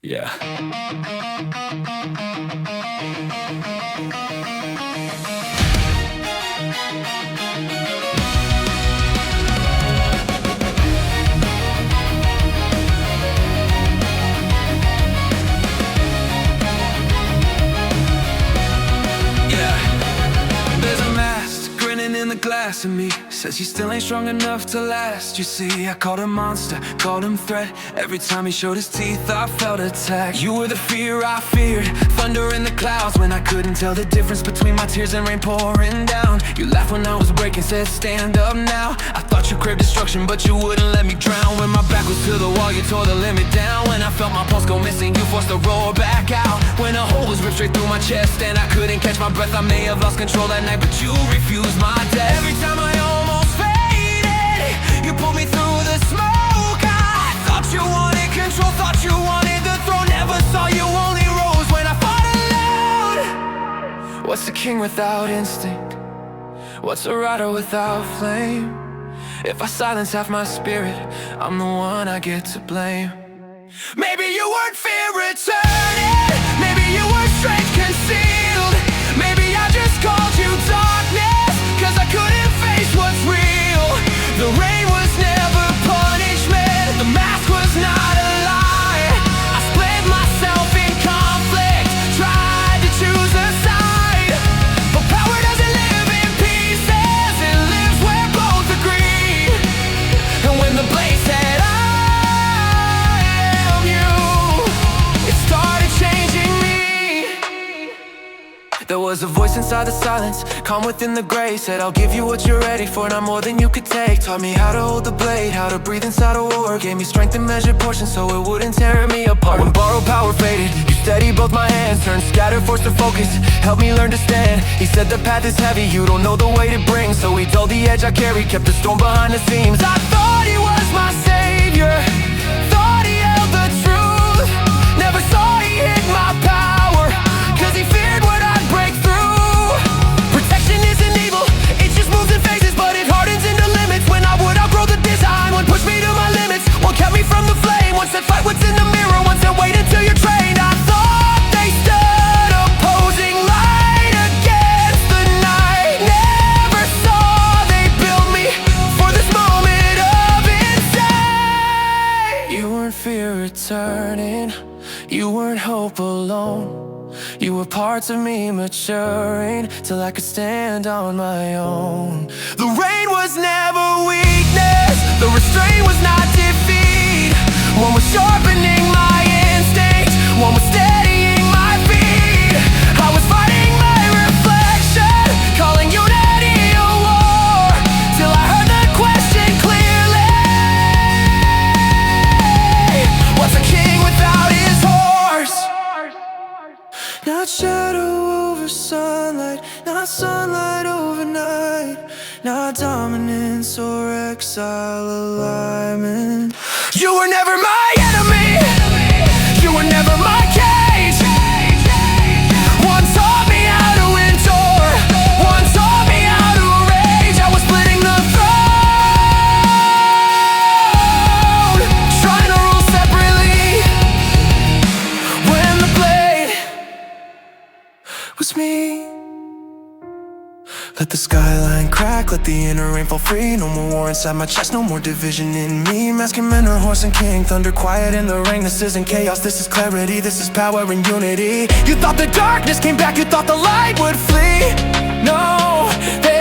Yeah. There's a mask grinning in the glass of me, says you still ain't strong enough to last. You see, I called him monster, called him threat. Every time he showed his teeth, I felt attacked. You were the fear I feared, thunder in the clouds when I couldn't tell the difference between my tears and rain pouring down. You laughed when I was breaking, said stand up now. I thought you craved destruction, but you wouldn't let me drown. When my back was to the wall, you tore the limit down. When I felt my pulse go missing, you forced to roar back out. When a hole was ripped straight through my chest and I couldn't catch my breath, I may have lost control that night, but you refused my death. Every time I almost faded, you pulled me through the smoke. I thought you wanted control, thought you wanted the throne. Never saw you only rose when I fought alone. What's a king without instinct? What's a rider without flame? If I silence half my spirit, I'm the one I get to blame. Maybe you weren't fear returning, maybe you were strength concealed. Maybe I just called you darkness, cause I couldn't face what's real. The rain was never punishment, the mask was not a lie. I split myself in conflict, tried to choose a side. But power doesn't live in pieces, it lives where both agree. And when the blade said I am you, it started changing me. There was a voice inside the silence, calm within the gray, said I'll give you what you're ready for, not more than you could take. Taught me how to hold the blade, how to breathe inside a war. Gave me strength in measured portions so it wouldn't tear me apart. When borrowed power faded, you steadied both my hands, turned scattered, forced to focus, helped me learn to stand. He said the path is heavy, you don't know the weight it brings, so he told the edge I carry, kept the storm behind the seams. I thought he was my savior, thought he held the truth. Never saw he hid my power, cause he feared what I'd break through. Protection isn't evil, it just moves in phases, but it hardens into limits. When I would outgrow the design, one pushed me to my limits, one kept me from the flame, one said fight what's in the mirror, one said wait until you're trained. I thought they stood opposing light against the night, never saw they built me for this moment of insight. You weren't fear returning, you weren't hope alone. You were parts of me maturing till I could stand on my own. The rain was never weakness, the restraint was not defeat. One was sharpening my instinct, one was steadying my feet. I was fighting my reflection, calling unity a war, till I heard the question clearly. What's a king without his horse? Not shadow over sunlight, not sunlight over night, not dominance or exile alignment. You were never my enemy, you were never my cage. One taught me how to endure, one taught me how to rage. I was splitting the throne, trying to rule separately, when the blade was me. Let the skyline crack, let the inner rain fall free. No more war inside my chest, no more division in me. Masking men are horse and king, thunder quiet in the rain. This isn't chaos, this is clarity, this is power and unity. You thought the darkness came back, you thought the light would flee. No, they